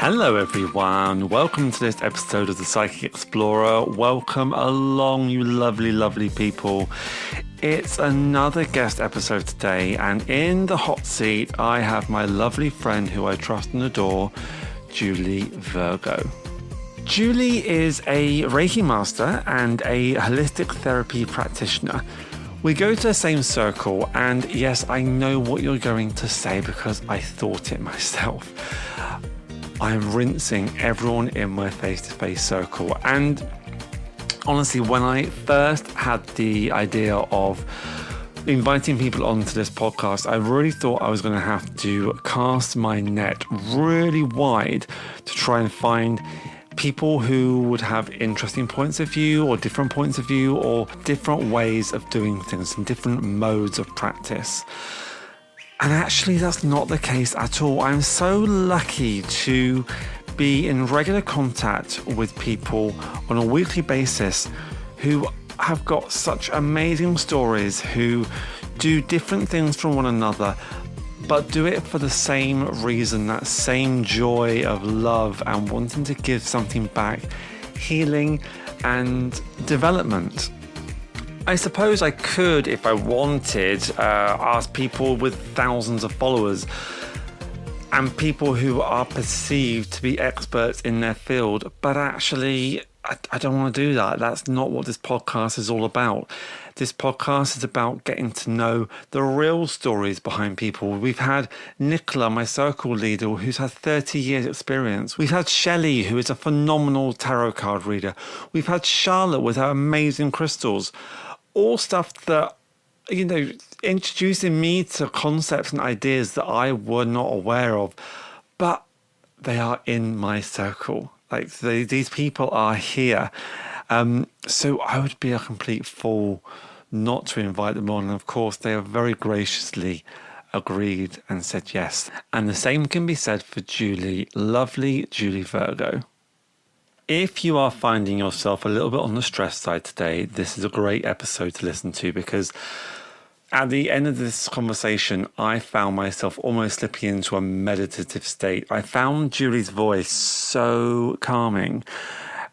Hello everyone, welcome to this episode of the Psychic Explorer. Welcome along, you lovely, lovely people. It's another guest episode today, and in the hot seat I have my lovely friend who I trust and adore, Julie Virgoe. Julie is a Reiki master and a holistic therapy practitioner. We go to the same circle, and yes, I know what you're going to say because I thought it myself. I'm rinsing everyone in my face-to-face circle. And honestly, when I first had the idea of inviting people onto this podcast, I really thought I was going to have to cast my net really wide to try and find people who would have interesting points of view or different points of view or different ways of doing things and different modes of practice. And actually, that's not the case at all. I'm so lucky to be in regular contact with people on a weekly basis who have got such amazing stories, who do different things from one another, but do it for the same reason, that same joy of love and wanting to give something back, healing and development. I suppose I could, if I wanted, ask people with thousands of followers and people who are perceived to be experts in their field, but actually, I don't want to do that. That's not what this podcast is all about. This podcast is about getting to know the real stories behind people. We've had Nicola, my circle leader, who's had 30 years experience. We've had Shelley, who is a phenomenal tarot card reader. We've had Charlotte with her amazing crystals. All stuff that, introducing me to concepts and ideas that I were not aware of, but they are in my circle. These people are here. So I would be a complete fool not to invite them on. And of course, they have very graciously agreed and said yes. And the same can be said for Julie, lovely Julie Virgoe. If you are finding yourself a little bit on the stress side today, this is a great episode to listen to, because at the end of this conversation, I found myself almost slipping into a meditative state. I found Julie's voice so calming.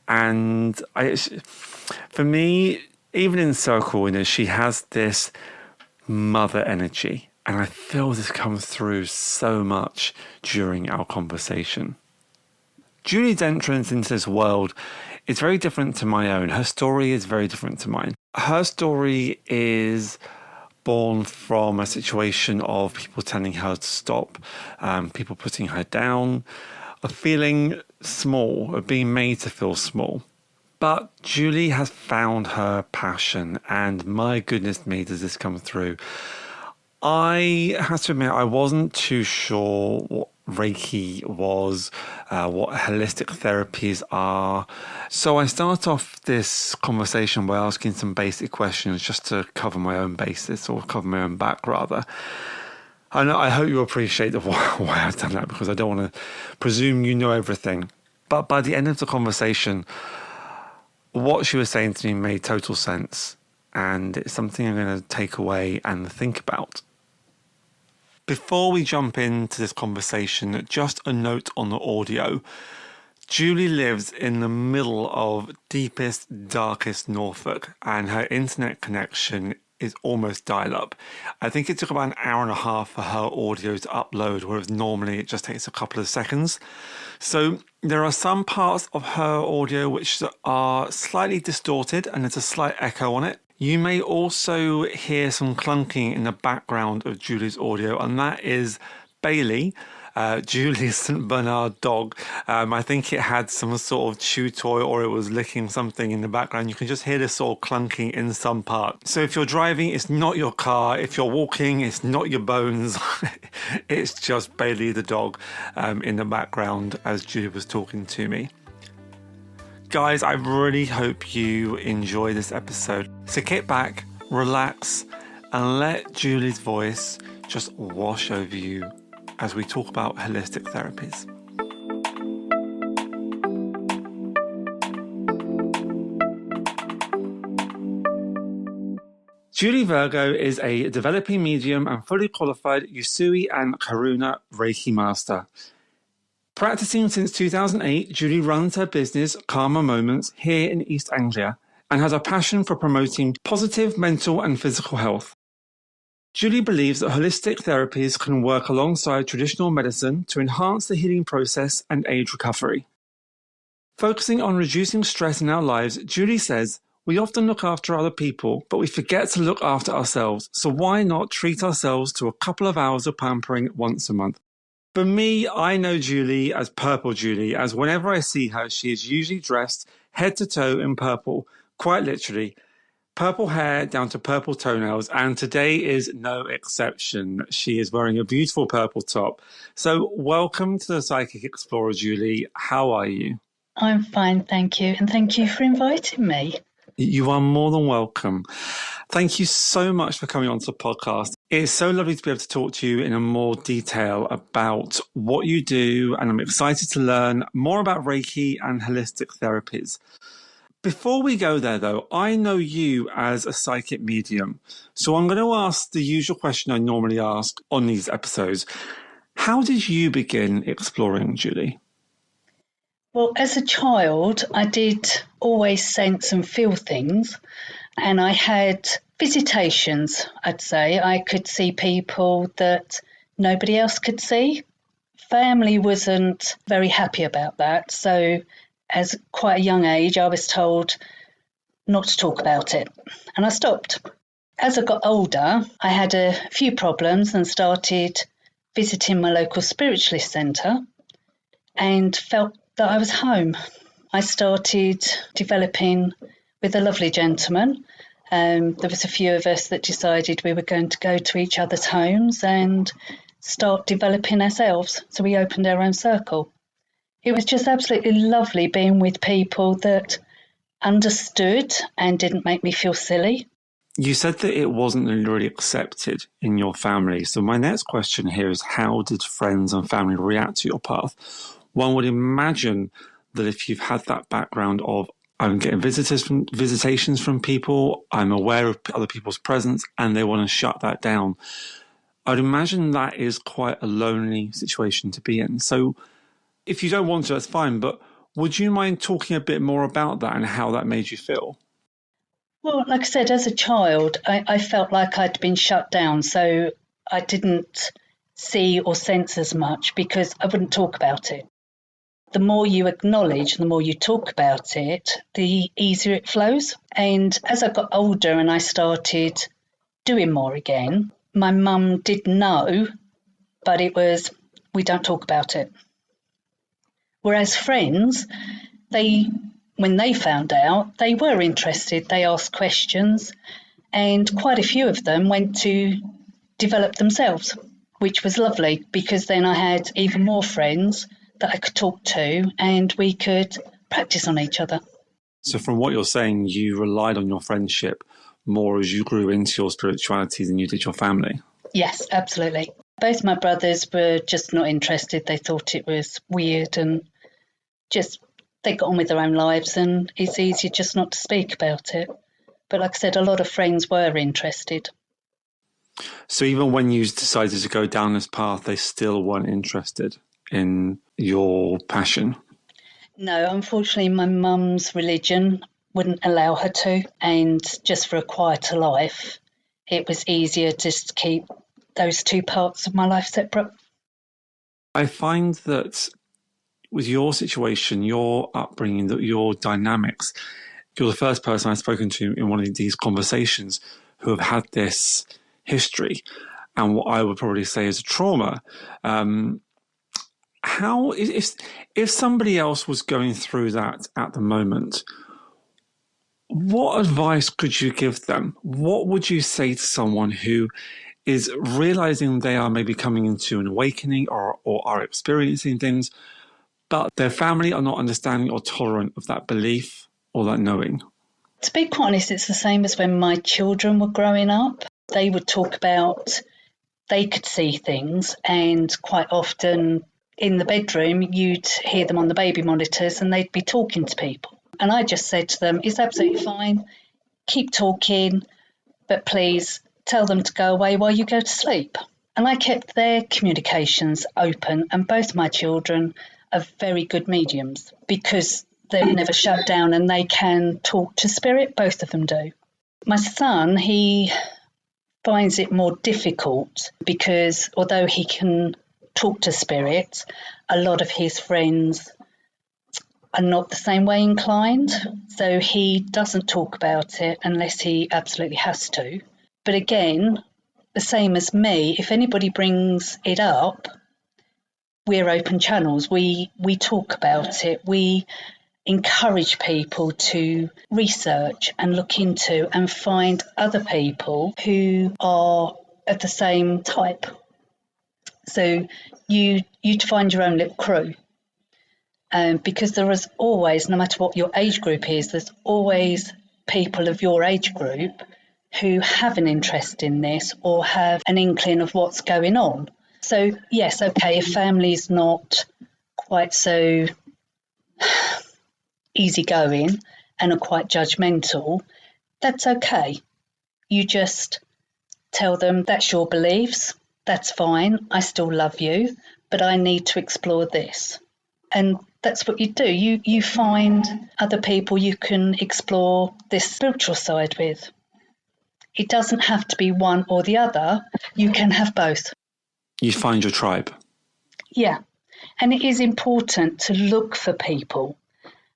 And for me, even in circle, she has this mother energy. And I feel this comes through so much during our conversation. Julie's entrance into this world is very different to my own. Her story is very different to mine. Her story is born from a situation of people telling her to stop, people putting her down, of feeling small, of being made to feel small. But Julie has found her passion, and my goodness me, does this come through. I have to admit, I wasn't too sure what Reiki was, what holistic therapies are. So I start off this conversation by asking some basic questions just to cover my own basis, or cover my own back rather. I hope you appreciate why I've done that, because I don't want to presume you know everything. But by the end of the conversation, what she was saying to me made total sense, and it's something I'm going to take away and think about. Before we jump into this conversation, just a note on the audio. Julie lives in the middle of deepest, darkest Norfolk, and her internet connection is almost dial-up. I think it took about an hour and a half for her audio to upload, whereas normally it just takes a couple of seconds. So there are some parts of her audio which are slightly distorted, and there's a slight echo on it. You may also hear some clunking in the background of Julie's audio, and that is Bailey, Julie's St. Bernard dog. I think it had some sort of chew toy, or it was licking something in the background. You can just hear this sort of clunking in some part. So if you're driving, it's not your car. If you're walking, it's not your bones. It's just Bailey the dog in the background as Julie was talking to me. Guys, I really hope you enjoy this episode. So kick back, relax, and let Julie's voice just wash over you as we talk about holistic therapies. Julie Virgoe is a developing medium and fully qualified Usui and Karuna Reiki master. Practicing since 2008, Julie runs her business, Calmer Moments, here in East Anglia, and has a passion for promoting positive mental and physical health. Julie believes that holistic therapies can work alongside traditional medicine to enhance the healing process and aid recovery. Focusing on reducing stress in our lives, Julie says, we often look after other people, but we forget to look after ourselves, so why not treat ourselves to a couple of hours of pampering once a month? For me, I know Julie as Purple Julie, as whenever I see her, she is usually dressed head to toe in purple, quite literally. Purple hair down to purple toenails, and today is no exception. She is wearing a beautiful purple top. So welcome to the Psychic Explorer, Julie. How are you? I'm fine, thank you, and thank you for inviting me. You are more than welcome. Thank you so much for coming on to the podcast. It's so lovely to be able to talk to you in a more detail about what you do, and I'm excited to learn more about Reiki and holistic therapies. Before we go there, though, I know you as a psychic medium, so I'm going to ask the usual question I normally ask on these episodes. How did you begin exploring, Julie? Well, as a child, I did always sense and feel things, and I had visitations, I'd say. I could see people that nobody else could see. Family wasn't very happy about that, so as quite a young age, I was told not to talk about it, and I stopped. As I got older, I had a few problems and started visiting my local spiritualist centre and felt that I was home. I started developing with a lovely gentleman. There was a few of us that decided we were going to go to each other's homes and start developing ourselves. So we opened our own circle. It was just absolutely lovely being with people that understood and didn't make me feel silly. You said that it wasn't really accepted in your family. So my next question here is, how did friends and family react to your path? One would imagine that if you've had that background of, I'm getting visitations from people, I'm aware of other people's presence, and they want to shut that down, I'd imagine that is quite a lonely situation to be in. So if you don't want to, that's fine, but would you mind talking a bit more about that and how that made you feel? Well, like I said, as a child, I felt like I'd been shut down, so I didn't see or sense as much because I wouldn't talk about it. The more you acknowledge, the more you talk about it, the easier it flows. And as I got older and I started doing more again, my mum did know, but it was, we don't talk about it. Whereas friends, when they found out, they were interested, they asked questions, and quite a few of them went to develop themselves, which was lovely because then I had even more friends that I could talk to and we could practice on each other. So from what you're saying, you relied on your friendship more as you grew into your spirituality than you did your family? Yes, absolutely. Both my brothers were just not interested. They thought it was weird and just they got on with their own lives and it's easier just not to speak about it. But like I said, a lot of friends were interested. So even when you decided to go down this path, they still weren't interested in your passion? No, unfortunately, my mum's religion wouldn't allow her to. And just for a quieter life, it was easier just to keep those two parts of my life separate. I find that with your situation, your upbringing, your dynamics, you're the first person I've spoken to in one of these conversations who have had this history and what I would probably say is a trauma. How, if somebody else was going through that at the moment, what advice could you give them? What would you say to someone who is realizing they are maybe coming into an awakening or are experiencing things, but their family are not understanding or tolerant of that belief or that knowing? To be quite honest, it's the same as when my children were growing up. They would talk about they could see things, and quite often in the bedroom you'd hear them on the baby monitors and they'd be talking to people. And I just said to them, it's absolutely fine, keep talking, but please tell them to go away while you go to sleep. And I kept their communications open, and both my children are very good mediums because they've never shut down and they can talk to spirit. Both of them do. My son, he finds it more difficult because although he can talk to spirit, a lot of his friends are not the same way inclined. So he doesn't talk about it unless he absolutely has to. But again, the same as me, if anybody brings it up, we're open channels. We talk about it. We encourage people to research and look into and find other people who are of the same type. So you'd find your own little crew. Because there is always, no matter what your age group is, there's always people of your age group who have an interest in this or have an inkling of what's going on. So yes, okay, if family's not quite so easygoing and are quite judgmental, that's okay. You just tell them that's your beliefs, that's fine, I still love you, but I need to explore this. And that's what you do. You find other people you can explore this spiritual side with. It doesn't have to be one or the other. You can have both. You find your tribe. Yeah. And it is important to look for people.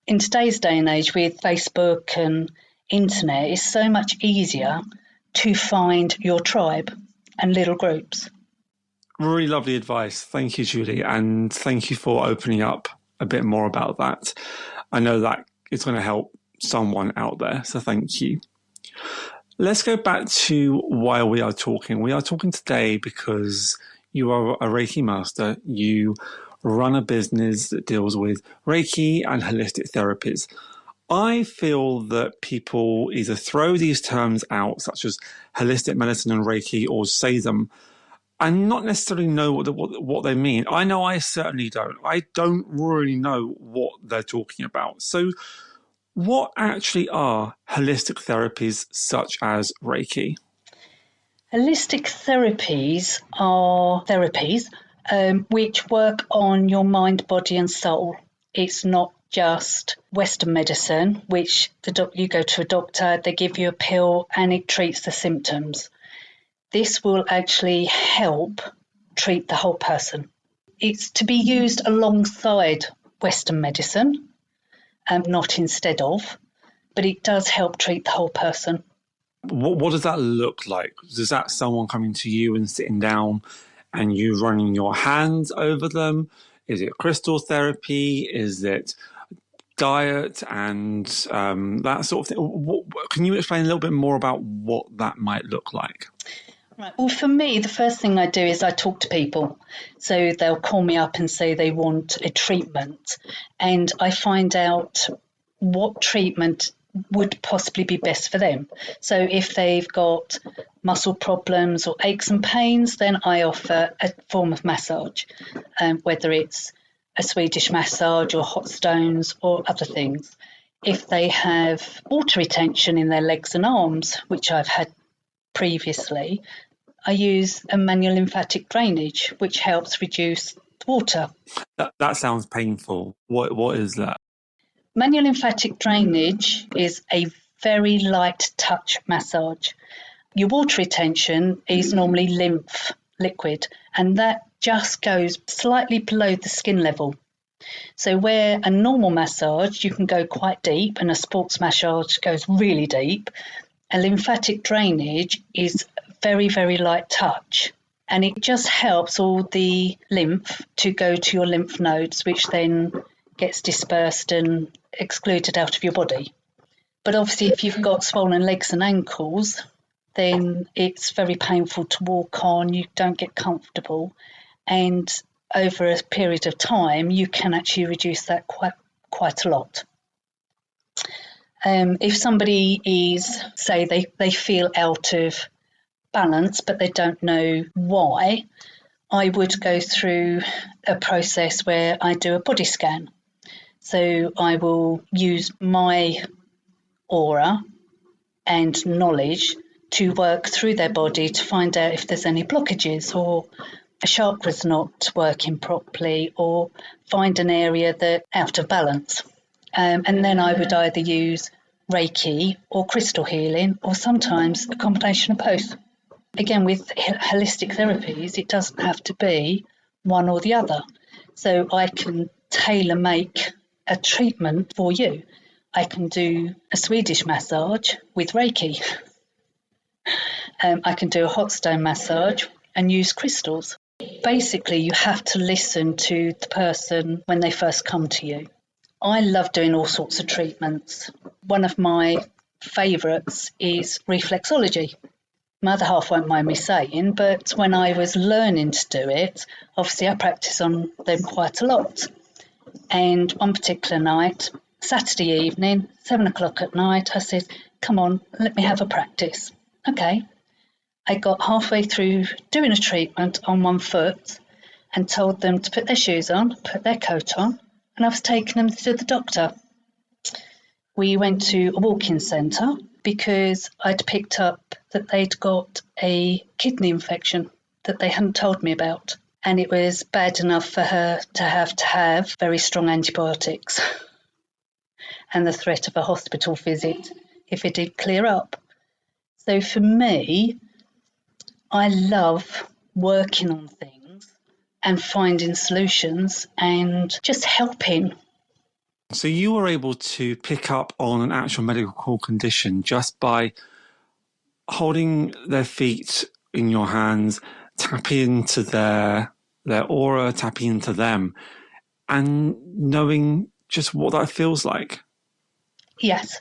In today's day and age with Facebook and internet, it's so much easier to find your tribe and little groups. Really lovely advice. Thank you, Julie. And thank you for opening up a bit more about that. I know that it's going to help someone out there. So thank you. Let's go back to why we are talking. We are talking today because you are a Reiki master. You run a business that deals with Reiki and holistic therapies. I feel that people either throw these terms out, such as holistic medicine and Reiki, or say them and not necessarily know what they mean. I know I certainly don't. I don't really know what they're talking about. So what actually are holistic therapies such as Reiki? Holistic therapies are therapies which work on your mind, body and soul. It's not just Western medicine, which you go to a doctor, they give you a pill and it treats the symptoms. This will actually help treat the whole person. It's to be used alongside Western medicine, not instead of, but it does help treat the whole person. What does that look like? Is that someone coming to you and sitting down and you running your hands over them? Is it crystal therapy? Is it diet and that sort of thing? Can you explain a little bit more about what that might look like? Right. Well, for me, the first thing I do is I talk to people. So they'll call me up and say they want a treatment, and I find out what treatment would possibly be best for them. So if they've got muscle problems or aches and pains, then I offer a form of massage, whether it's a Swedish massage or hot stones or other things. If they have water retention in their legs and arms, which I've had previously, I use a manual lymphatic drainage, which helps reduce water. That sounds painful. What is that? Manual lymphatic drainage is a very light touch massage. Your water retention is normally lymph liquid, and that just goes slightly below the skin level. So where a normal massage, you can go quite deep, and a sports massage goes really deep, a lymphatic drainage is very, very light touch. And it just helps all the lymph to go to your lymph nodes, which then gets dispersed and excluded out of your body. But obviously, if you've got swollen legs and ankles, then it's very painful to walk on, you don't get comfortable. And over a period of time, you can actually reduce that quite a lot. If somebody is, say, they feel out of balance, but they don't know why, I would go through a process where I do a body scan. So I will use my aura and knowledge to work through their body to find out if there's any blockages or a chakra's not working properly or find an area that's out of balance. And then I would either use Reiki or crystal healing, or sometimes a combination of both. Again, with holistic therapies, it doesn't have to be one or the other. So I can tailor make a treatment for you. I can do a Swedish massage with Reiki. I can do a hot stone massage and use crystals. Basically, you have to listen to the person when they first come to you. I love doing all sorts of treatments. One of my favourites is reflexology. My other half won't mind me saying, but when I was learning to do it, obviously I practice on them quite a lot. And one particular night, Saturday evening, 7 o'clock at night, I said, come on, let me have a practice. Okay. I got halfway through doing a treatment on one foot and told them to put their shoes on, put their coat on, and I was taking them to the doctor. We went to a walk-in centre because I'd picked up that they'd got a kidney infection that they hadn't told me about. And it was bad enough for her to have very strong antibiotics and the threat of a hospital visit if it did clear up. So for me, I love working on things and finding solutions and just helping. So you were able to pick up on an actual medical condition just by holding their feet in your hands, tapping into their aura, tapping into them, and knowing just what that feels like. Yes.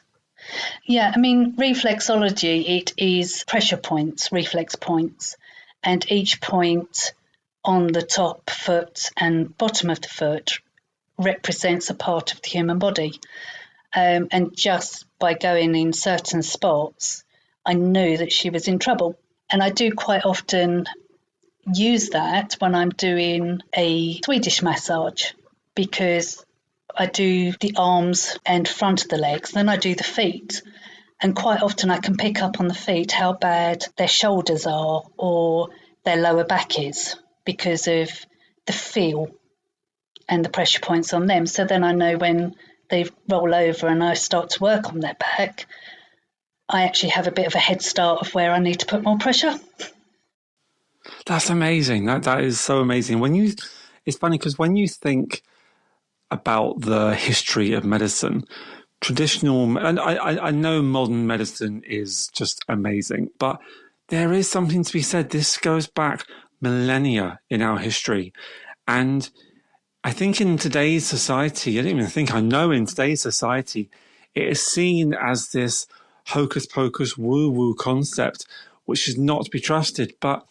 Yeah, I mean, reflexology, it is pressure points, reflex points, and each point on the top foot and bottom of the foot represents a part of the human body. And just by going in certain spots, I knew that she was in trouble. And I do quite often use that when I'm doing a Swedish massage, because I do the arms and front of the legs, then I do the feet. And quite often I can pick up on the feet how bad their shoulders are or their lower back is because of the feel and the pressure points on them. So then I know when they roll over and I start to work on their back, I actually have a bit of a head start of where I need to put more pressure. That's amazing. That is so amazing. It's funny because when you think about the history of medicine, traditional, and I know modern medicine is just amazing, but there is something to be said. This goes back millennia in our history. And I think in today's society, I know in today's society, it is seen as this hocus pocus woo woo concept, which is not to be trusted. But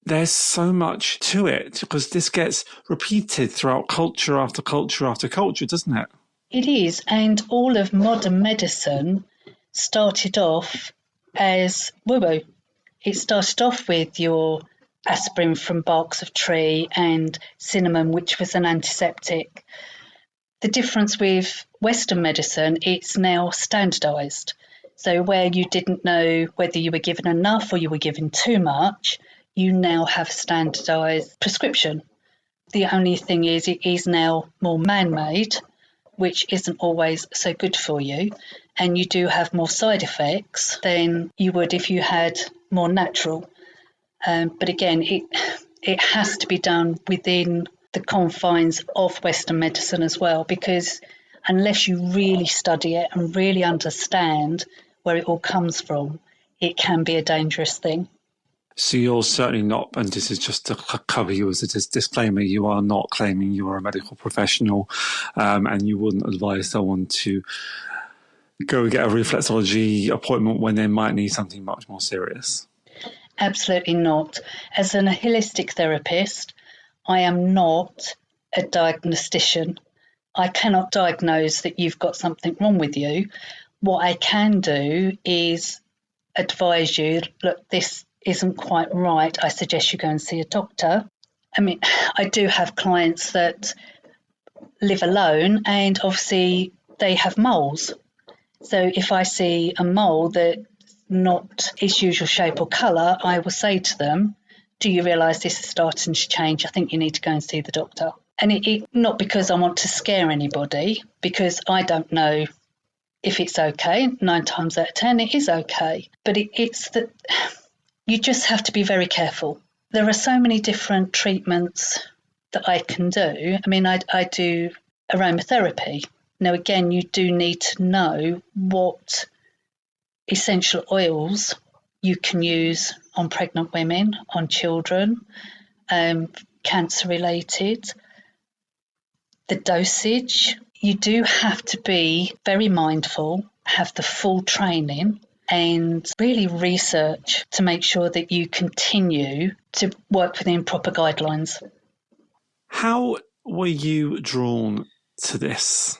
there's so much to it because this gets repeated throughout culture after culture after culture, doesn't it? It is, and all of modern medicine started off as woo-woo. It started off with your aspirin from barks of tree and cinnamon, which was an antiseptic. The difference with Western medicine, it's now standardised. So where you didn't know whether you were given enough or you were given too much, you now have standardised prescription. The only thing is it is now more man-made, which isn't always so good for you, and you do have more side effects than you would if you had more natural. But again, it has to be done within the confines of Western medicine as well, because unless you really study it and really understand where it all comes from, it can be a dangerous thing. So you're certainly not, and this is just to cover you as a disclaimer, you are not claiming you are a medical professional, and you wouldn't advise someone to go get a reflexology appointment when they might need something much more serious. Absolutely not. As a holistic therapist, I am not a diagnostician. I cannot diagnose that you've got something wrong with you. What I can do is advise you, look, this isn't quite right. I suggest you go and see a doctor. I mean, I do have clients that live alone and obviously they have moles. So if I see a mole that's not its usual shape or colour, I will say to them, do you realise this is starting to change? I think you need to go and see the doctor. And it not because I want to scare anybody, because I don't know if it's okay. 9 times out of 10, it is okay. But it's that you just have to be very careful. There are so many different treatments that I can do. I mean, I do aromatherapy. Now, again, you do need to know what essential oils you can use on pregnant women, on children, cancer related, the dosage. You do have to be very mindful, have the full training, and really research to make sure that you continue to work within proper guidelines. How were you drawn to this?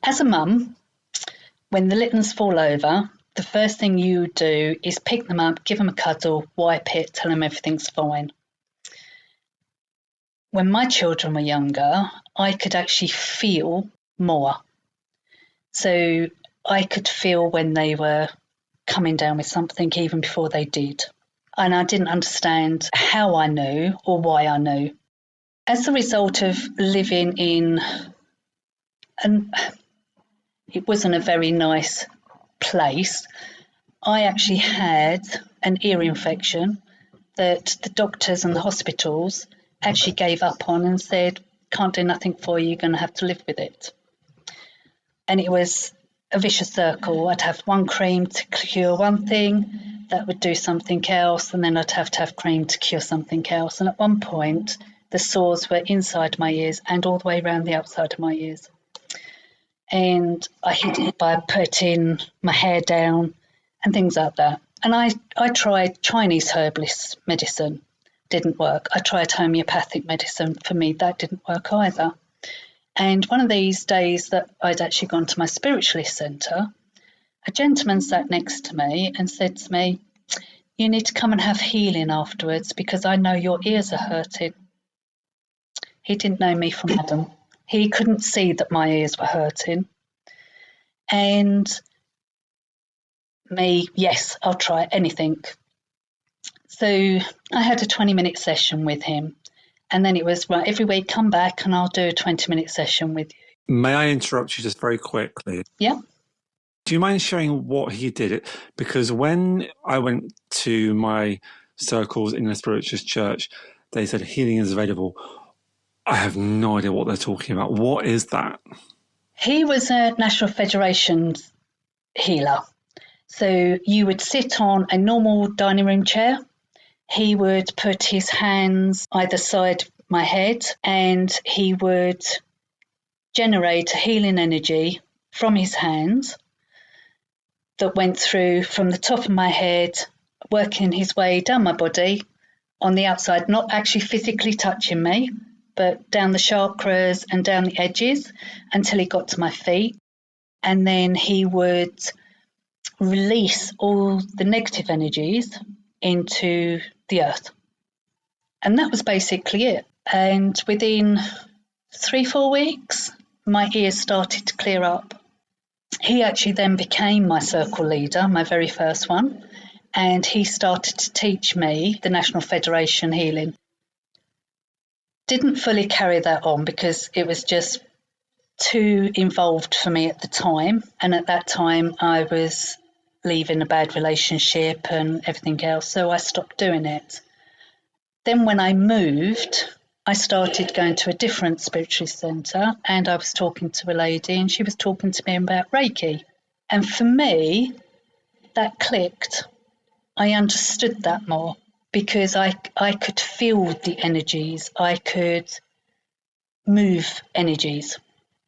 As a mum, when the Littons fall over, the first thing you do is pick them up, give them a cuddle, wipe it, tell them everything's fine. When my children were younger, I could actually feel more. So I could feel when they were coming down with something even before they did. And I didn't understand how I knew or why I knew. As a result of living in, and it wasn't a very nice place, I actually had an ear infection that the doctors and the hospitals actually gave up on and said, can't do nothing for you, you're going to have to live with it. And it was a vicious circle. I'd have one cream to cure one thing, that would do something else, and then I'd have to have cream to cure something else. And at one point, the sores were inside my ears and all the way around the outside of my ears. And I hid it by putting my hair down and things like that. And I tried Chinese herbalist medicine, didn't work. I tried homeopathic medicine. For me, that didn't work either. And one of these days that I'd actually gone to my spiritualist centre, a gentleman sat next to me and said to me, you need to come and have healing afterwards because I know your ears are hurting. He didn't know me from Adam. He couldn't see that my ears were hurting. And me, yes, I'll try anything. So I had a 20-minute session with him. And then it was, right, every week come back and I'll do a 20-minute session with you. May I interrupt you just very quickly? Yeah. Do you mind sharing what he did? Because when I went to my circles in the spiritualist church, they said healing is available. I have no idea what they're talking about. What is that? He was a National Federation healer. So you would sit on a normal dining room chair. He would put his hands either side of my head and he would generate healing energy from his hands that went through from the top of my head, working his way down my body on the outside, not actually physically touching me, but down the chakras and down the edges until he got to my feet. And then he would release all the negative energies into the earth. And that was basically it. And within 3-4 weeks, my ears started to clear up. He actually then became my circle leader, my very first one, and he started to teach me the National Federation healing. Didn't fully carry that on because it was just too involved for me at the time. And at that time, I was leaving a bad relationship and everything else, so I stopped doing it. Then when I moved, I started going to a different spiritualist centre and I was talking to a lady and she was talking to me about Reiki. And for me, that clicked. I understood that more because I could feel the energies. I could move energies.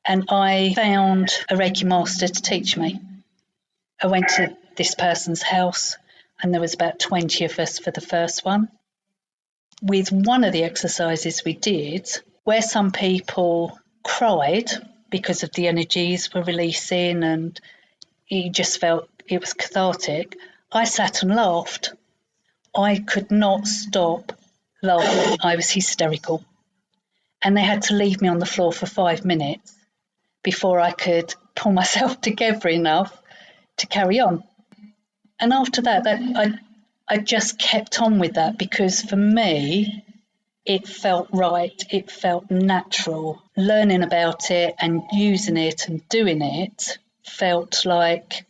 And I found a Reiki master to teach me. I went to this person's house and there was about 20 of us for the first one. With one of the exercises we did, where some people cried because of the energies were releasing and you just felt it was cathartic, I sat and laughed. I could not stop laughing. I was hysterical. And they had to leave me on the floor for 5 minutes before I could pull myself together enough to carry on. And after that I just kept on with that because for me, it felt right. It felt natural. Learning about it and using it and doing it felt like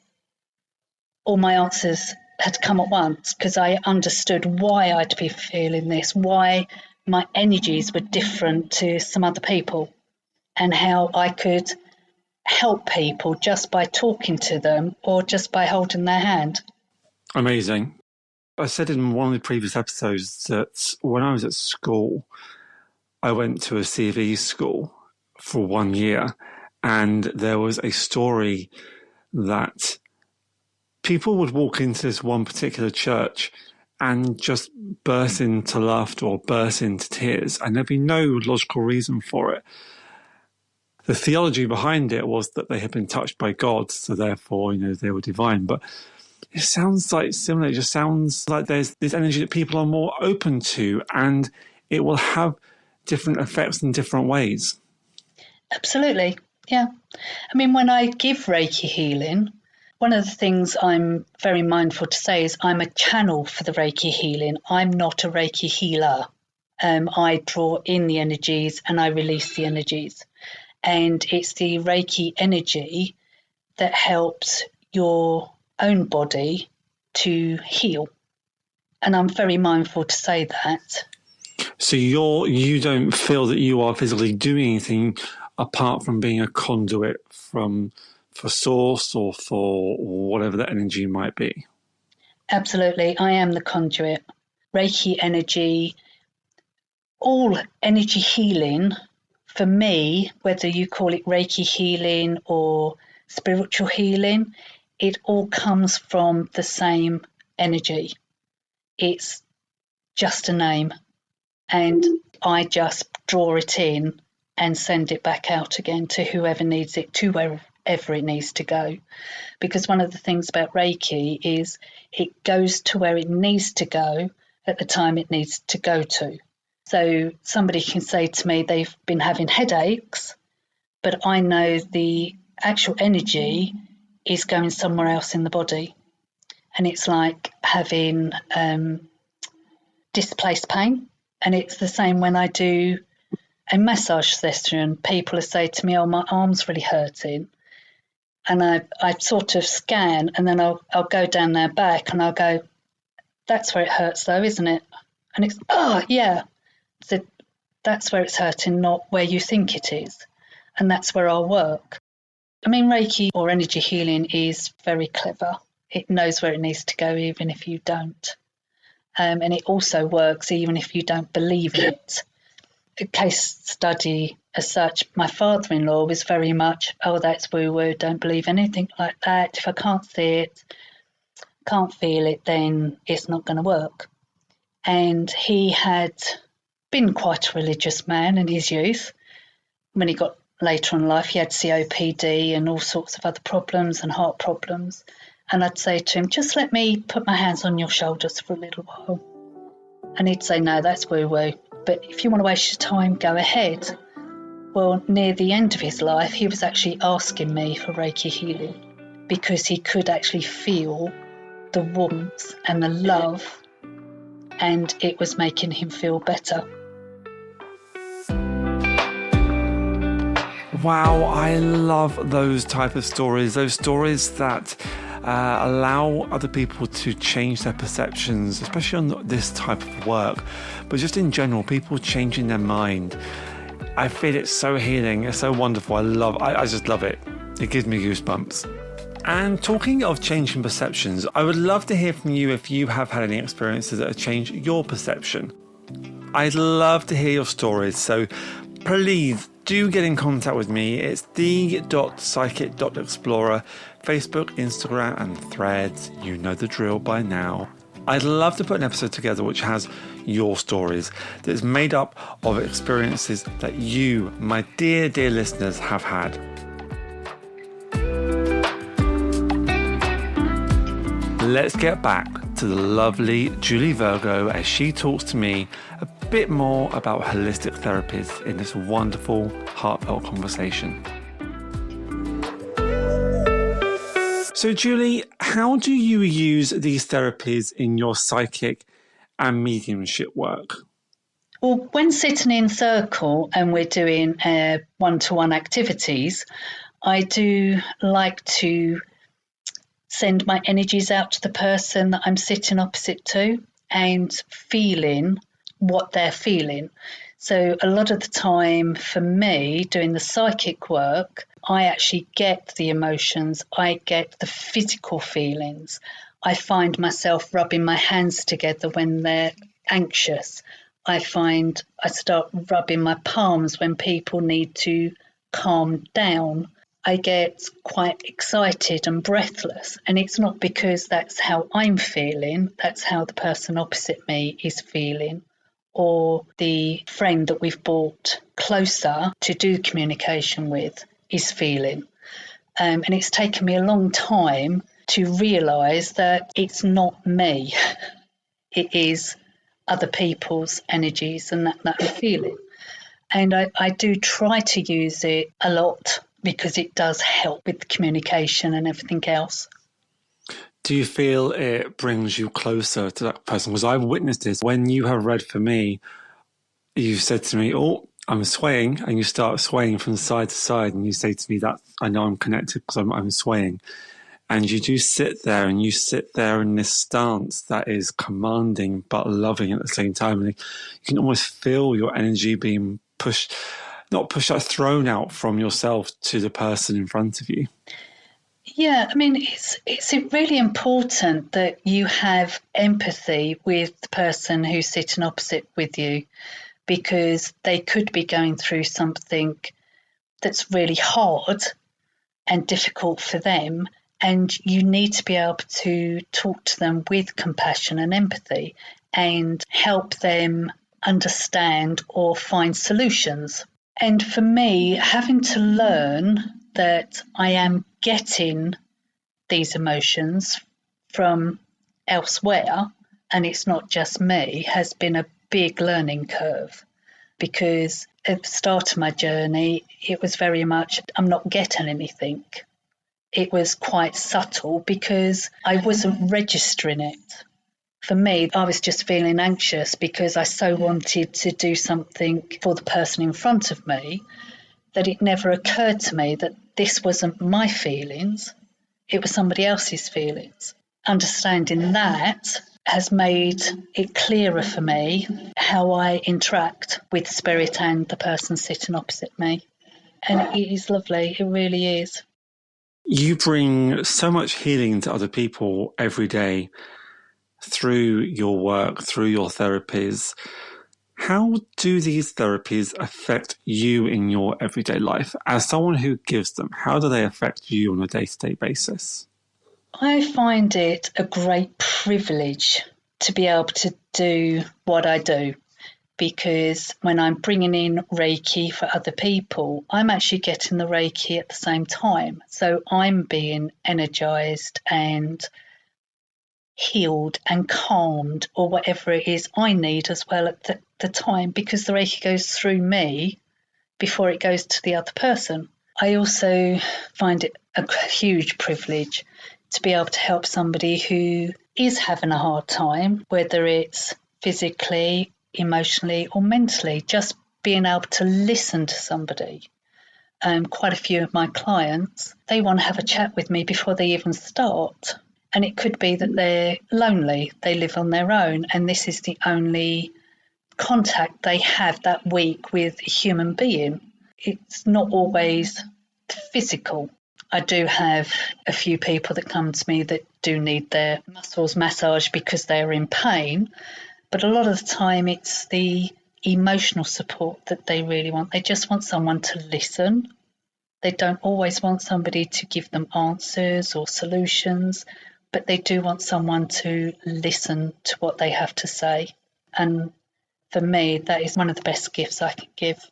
all my answers had come at once because I understood why I'd be feeling this, why my energies were different to some other people, and how I could help people just by talking to them or just by holding their hand. Amazing. I said in one of the previous episodes that when I was at school, I went to a CVE school for 1 year, and there was a story that people would walk into this one particular church and just burst into laughter or burst into tears, and there'd be no logical reason for it. The theology behind it was that they had been touched by God, so therefore, they were divine. But it sounds like similar. It just sounds like there's this energy that people are more open to, and it will have different effects in different ways. Absolutely. Yeah. I mean, when I give Reiki healing, one of the things I'm very mindful to say is I'm a channel for the Reiki healing. I'm not a Reiki healer. I draw in the energies and I release the energies. And it's the Reiki energy that helps your own body to heal. And I'm very mindful to say that. So you don't feel that you are physically doing anything apart from being a conduit for source or for whatever that energy might be? Absolutely. I am the conduit. Reiki energy, all energy healing, for me, whether you call it Reiki healing or spiritual healing, it all comes from the same energy. It's just a name. And I just draw it in and send it back out again to whoever needs it, to wherever it needs to go. Because one of the things about Reiki is it goes to where it needs to go at the time it needs to go to. So somebody can say to me they've been having headaches, but I know the actual energy is going somewhere else in the body. And it's like having displaced pain. And it's the same when I do a massage session. People say to me, oh, my arm's really hurting. And I sort of scan and then I'll go down their back and I'll go, that's where it hurts though, isn't it? And it's, oh, yeah. So that's where it's hurting, not where you think it is. And that's where I'll work. I mean, Reiki or energy healing is very clever. It knows where it needs to go, even if you don't. And it also works even if you don't believe in it. A case study as such, my father-in-law was very much, oh, that's woo-woo, don't believe anything like that. If I can't see it, can't feel it, then it's not going to work. And he had been quite a religious man in his youth. When he got later in life, he had COPD and all sorts of other problems and heart problems. And I'd say to him, just let me put my hands on your shoulders for a little while. And he'd say, no, that's woo-woo. But if you want to waste your time, go ahead. Well, near the end of his life, he was actually asking me for Reiki healing because he could actually feel the warmth and the love, and it was making him feel better. Wow, I love those type of stories, those stories that allow other people to change their perceptions, especially on this type of work, but just in general, people changing their mind. I feel it's so healing, it's so wonderful. I just love it. It gives me goosebumps. And talking of changing perceptions, I would love to hear from you if you have had any experiences that have changed your perception. I'd love to hear your stories, so please do get in contact with me. It's the.psychic.explorer, Facebook, Instagram and Threads. You know the drill by now. I'd love to put an episode together which has your stories, that's made up of experiences that you, my dear, dear listeners, have had. Let's get back to the lovely Julie Virgoe as she talks to me a bit more about holistic therapies in this wonderful, heartfelt conversation. So, Julie, how do you use these therapies in your psychic and mediumship work? Well, when sitting in circle and we're doing one-to-one activities, I do like to send my energies out to the person that I'm sitting opposite to and feeling what they're feeling. So a lot of the time for me doing the psychic work, I actually get the emotions, I get the physical feelings. I find myself rubbing my hands together when they're anxious. I find I start rubbing my palms when people need to calm down. I get quite excited and breathless. And it's not because that's how I'm feeling, that's how the person opposite me is feeling, or the friend that we've brought closer to do communication with is feeling. And it's taken me a long time to realise that it's not me, it is other people's energies and that I'm feeling. And I do try to use it a lot because it does help with communication and everything else. Do you feel it brings you closer to that person? Because I've witnessed this. When you have read for me, you've said to me, "Oh, I'm swaying," and you start swaying from side to side, and you say to me that I know I'm connected because I'm swaying. And you do sit there and you sit there in this stance that is commanding but loving at the same time. And you can almost feel your energy being pushed, not pushed out, thrown out from yourself to the person in front of you. Yeah, I mean, it's really important that you have empathy with the person who's sitting opposite with you, because they could be going through something that's really hard and difficult for them. And you need to be able to talk to them with compassion and empathy and help them understand or find solutions. And for me, having to learn that I am getting these emotions from elsewhere and it's not just me has been a big learning curve, because at the start of my journey, it was very much, I'm not getting anything. It was quite subtle because I wasn't registering it. For me, I was just feeling anxious because I so wanted to do something for the person in front of me that it never occurred to me that this wasn't my feelings, it was somebody else's feelings. Understanding that has made it clearer for me how I interact with spirit and the person sitting opposite me. And it is lovely, it really is. You bring so much healing to other people every day through your work, through your therapies. How do these therapies affect you in your everyday life? As someone who gives them, how do they affect you on a day-to-day basis? I find it a great privilege to be able to do what I do, because when I'm bringing in Reiki for other people, I'm actually getting the Reiki at the same time. So I'm being energized and healed and calmed, or whatever it is I need as well at the time, because the Reiki goes through me before it goes to the other person. I also find it a huge privilege to be able to help somebody who is having a hard time, whether it's physically, emotionally, or mentally, just being able to listen to somebody. Quite a few of my clients, they want to have a chat with me before they even start. And it could be that they're lonely, they live on their own, and this is the only contact they have that week with a human being. It's not always physical. I do have a few people that come to me that do need their muscles massaged because they're in pain, but a lot of the time it's the emotional support that they really want. They just want someone to listen. They don't always want somebody to give them answers or solutions, but they do want someone to listen to what they have to say. And for me, that is one of the best gifts I can give.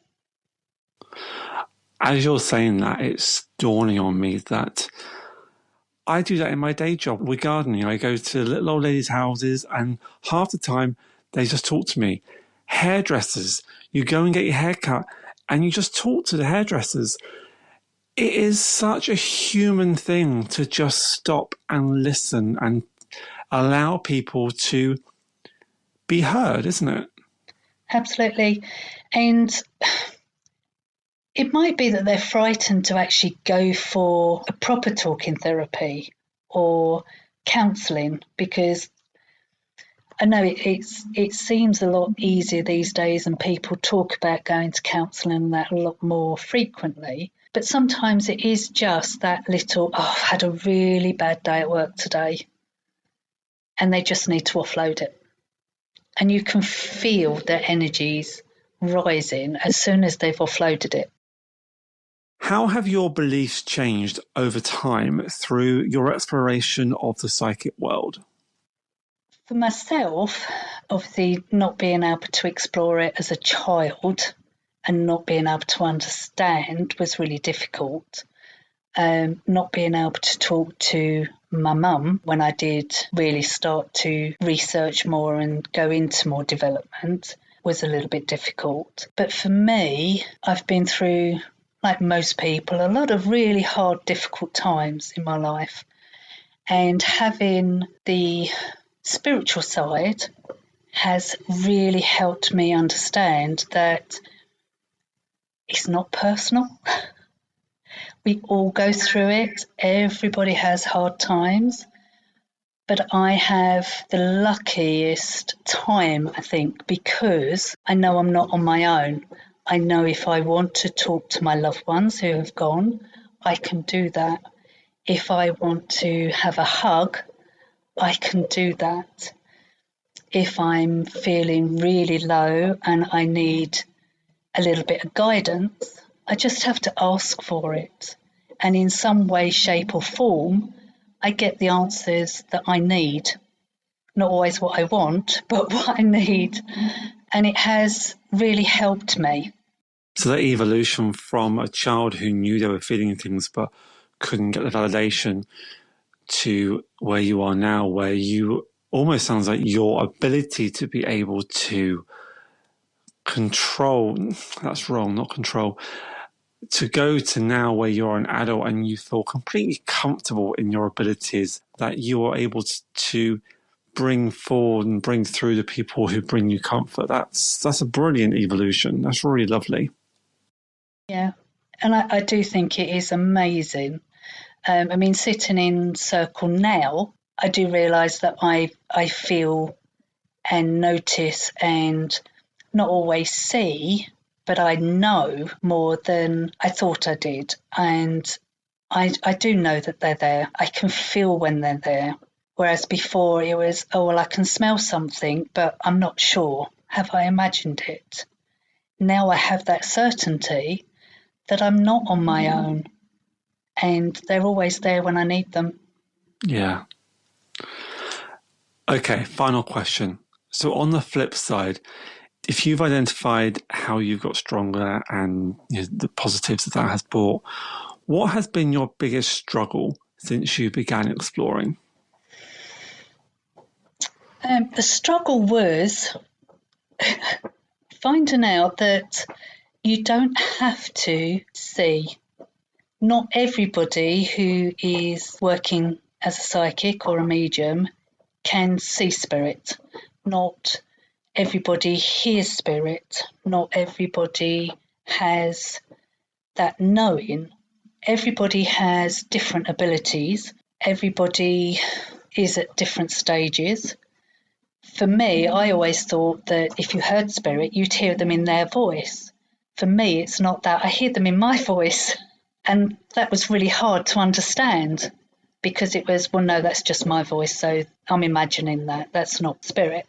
As you're saying that, it's dawning on me that I do that in my day job with gardening. I go to little old ladies' houses, and half the time they just talk to me. Hairdressers, you go and get your hair cut, and you just talk to the hairdressers. It is such a human thing to just stop and listen and allow people to be heard, isn't it? Absolutely. And it might be that they're frightened to actually go for a proper talking therapy or counselling, because I know it seems a lot easier these days, and people talk about going to counselling and that a lot more frequently. But sometimes it is just that little, oh, I've had a really bad day at work today, and they just need to offload it. And you can feel their energies rising as soon as they've offloaded it. How have your beliefs changed over time through your exploration of the psychic world? For myself, obviously not being able to explore it as a child and not being able to understand was really difficult. Not being able to talk to my mum when I did really start to research more and go into more development was a little bit difficult. But for me, I've been through, like most people, a lot of really hard, difficult times in my life. And having the spiritual side has really helped me understand that it's not personal. We all go through it. Everybody has hard times. But I have the luckiest time, I think, because I know I'm not on my own. I know if I want to talk to my loved ones who have gone, I can do that. If I want to have a hug, I can do that. If I'm feeling really low and I need a little bit of guidance, I just have to ask for it. And in some way, shape, or form, I get the answers that I need. Not always what I want, but what I need. And it has really helped me. So that evolution from a child who knew they were feeling things but couldn't get the validation to where you are now, where you almost sounds like your ability to be able to control, that's wrong, not control, to go to now where you're an adult and you feel completely comfortable in your abilities, that you are able to bring forward and bring through the people who bring you comfort. That's a brilliant evolution. That's really lovely. Yeah. And I do think it is amazing. I mean, sitting in circle now, I do realise that I feel and notice and not always see, but I know more than I thought I did. And I do know that they're there. I can feel when they're there. Whereas before it was, oh, well, I can smell something, but I'm not sure. Have I imagined it? Now I have that certainty that I'm not on my own, and they're always there when I need them. Yeah. Okay, final question. So on the flip side, if you've identified how you've got stronger and the positives that has brought, what has been your biggest struggle since you began exploring? The struggle was finding out that you don't have to see. Not everybody who is working as a psychic or a medium can see spirit. Not everybody hears spirit. Not everybody has that knowing. Everybody has different abilities. Everybody is at different stages. For me, I always thought that if you heard spirit, you'd hear them in their voice. For me, it's not that. I hear them in my voice. And that was really hard to understand, because it was, well, no, that's just my voice. So I'm imagining that. That's not spirit.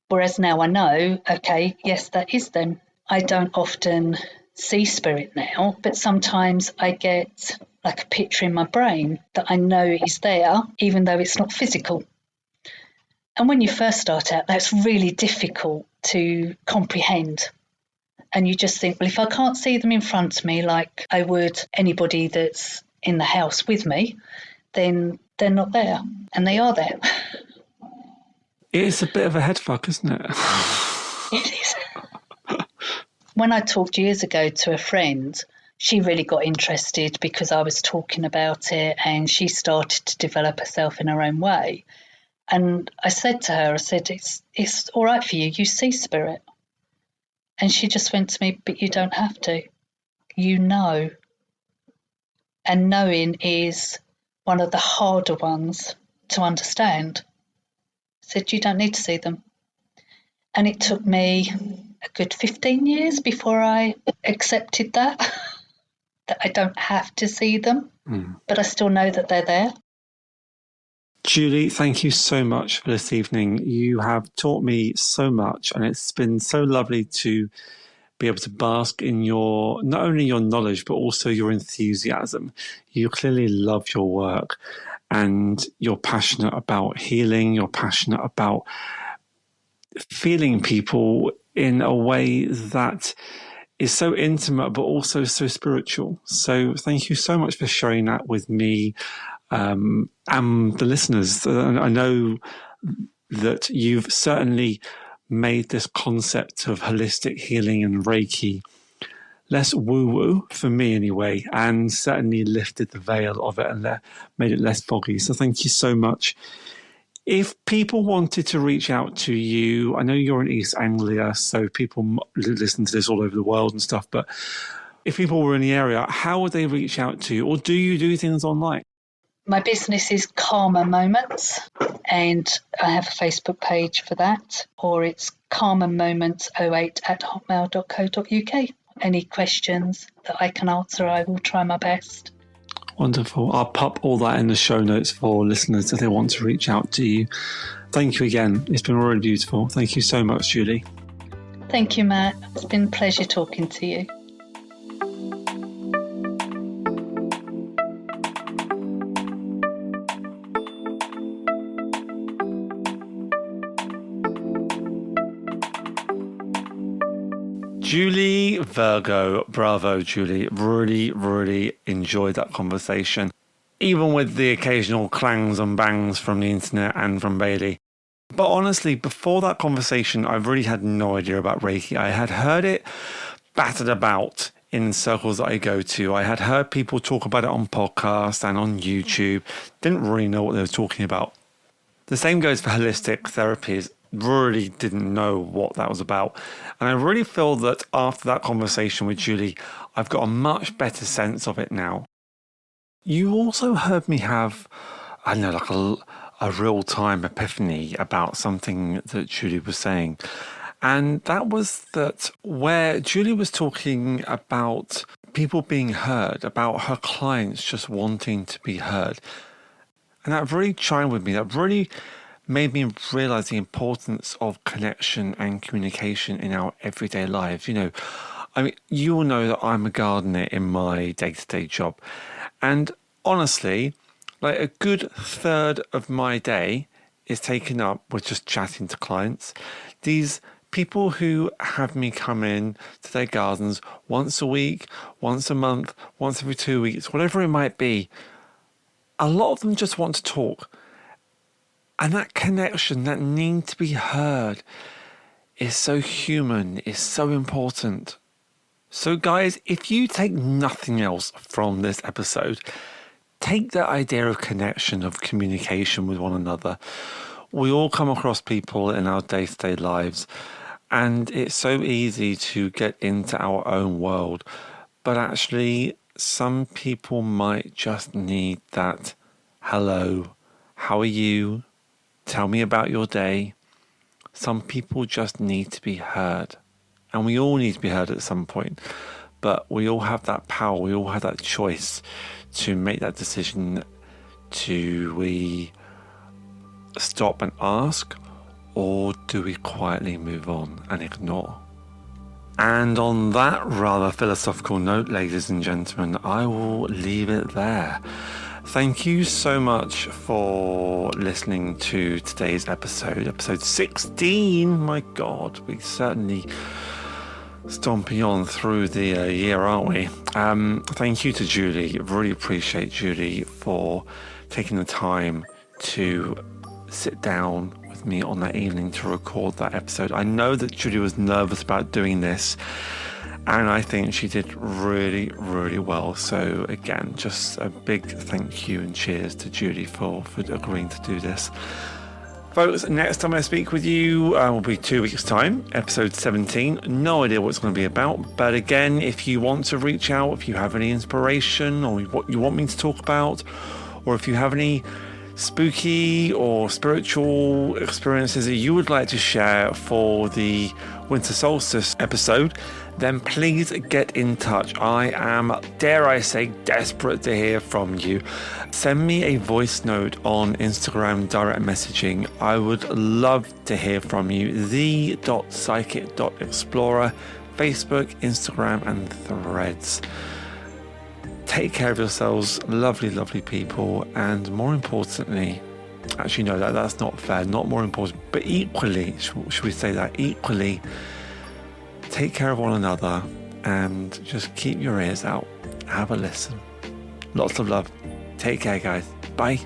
Whereas now I know, okay, yes, that is them. I don't often see spirit now, but sometimes I get like a picture in my brain that I know is there, even though it's not physical. And when you first start out, that's really difficult to comprehend. And you just think, well, if I can't see them in front of me like I would anybody that's in the house with me, then they're not there. And they are there. It's a bit of a head fuck, isn't it? It is. When I talked years ago to a friend, she really got interested because I was talking about it, and she started to develop herself in her own way. And I said to her, it's all right for you. You see spirit. And she just went to me, but you don't have to. You know. And knowing is one of the harder ones to understand. I said, you don't need to see them. And it took me a good 15 years before I accepted that I don't have to see them, but I still know that they're there. Julie, thank you so much for this evening. You have taught me so much, and it's been so lovely to be able to bask in your, not only your knowledge, but also your enthusiasm. You clearly love your work, and you're passionate about healing. You're passionate about feeling people in a way that is so intimate, but also so spiritual. So thank you so much for sharing that with me and the listeners. I know that you've certainly made this concept of holistic healing and Reiki less woo-woo, for me anyway, and certainly lifted the veil of it and made it less foggy. So thank you so much. If people wanted to reach out to you, I know you're in East Anglia, so people listen to this all over the world and stuff, but if people were in the area, how would they reach out to you? Or do you do things online? My business is Karma Moments, and I have a Facebook page for that, or it's karmamoments08@hotmail.co.uk. Any questions that I can answer, I will try my best. Wonderful. I'll pop all that in the show notes for listeners if they want to reach out to you. Thank you again. It's been really beautiful. Thank you so much, Julie. Thank you, Matt. It's been a pleasure talking to you. Julie Virgoe, bravo, Julie. Really, really enjoyed that conversation, even with the occasional clangs and bangs from the internet and from Bailey. But honestly, before that conversation, I really had no idea about Reiki. I had heard it battered about in circles that I go to. I had heard people talk about it on podcasts and on YouTube. Didn't really know what they were talking about. The same goes for holistic therapies. Really didn't know what that was about. And I really feel that after that conversation with Julie, I've got a much better sense of it now. You also heard me have, I don't know, like a real-time epiphany about something that Julie was saying. And that was that where Julie was talking about people being heard, about her clients just wanting to be heard. And that really chimed with me. That really made me realize the importance of connection and communication in our everyday lives. You know, I mean, you all know that I'm a gardener in my day-to-day job. And honestly, like a good third of my day is taken up with just chatting to clients. These people who have me come in to their gardens once a week, once a month, once every 2 weeks, whatever it might be, a lot of them just want to talk. And that connection, that need to be heard, is so human, is so important. So guys, if you take nothing else from this episode, take that idea of connection, of communication with one another. We all come across people in our day-to-day lives, and it's so easy to get into our own world. But actually, some people might just need that, hello, how are you? Tell me about your day. Some people just need to be heard. And we all need to be heard at some point. But we all have that power. We all have that choice to make that decision. Do we stop and ask? Or do we quietly move on and ignore? And on that rather philosophical note, ladies and gentlemen, I will leave it there. Thank you so much for listening to today's episode 16. My God, we certainly stomping on through the year, aren't we? Thank you to Julie. Really appreciate Julie for taking the time to sit down with me on that evening to record that episode. I know that Julie was nervous about doing this, And I think she did really, really well. So again, just a big thank you and cheers to Judy for agreeing to do this. Folks, next time I speak with you will be 2 weeks' time, episode 17. No idea what it's going to be about. But again, if you want to reach out, if you have any inspiration or what you want me to talk about, or if you have any spooky or spiritual experiences that you would like to share for the winter solstice episode, then please get in touch. I am, dare I say, desperate to hear from you. Send me a voice note on Instagram direct messaging. I would love to hear from you. the.psychic.explorer, Facebook, Instagram, and Threads. Take care of yourselves, lovely, lovely people, and more importantly, actually no, that's not fair, not more important, but equally, should we say that, equally, take care of one another and just keep your ears out, have a listen. Lots of love. Take care, guys. Bye.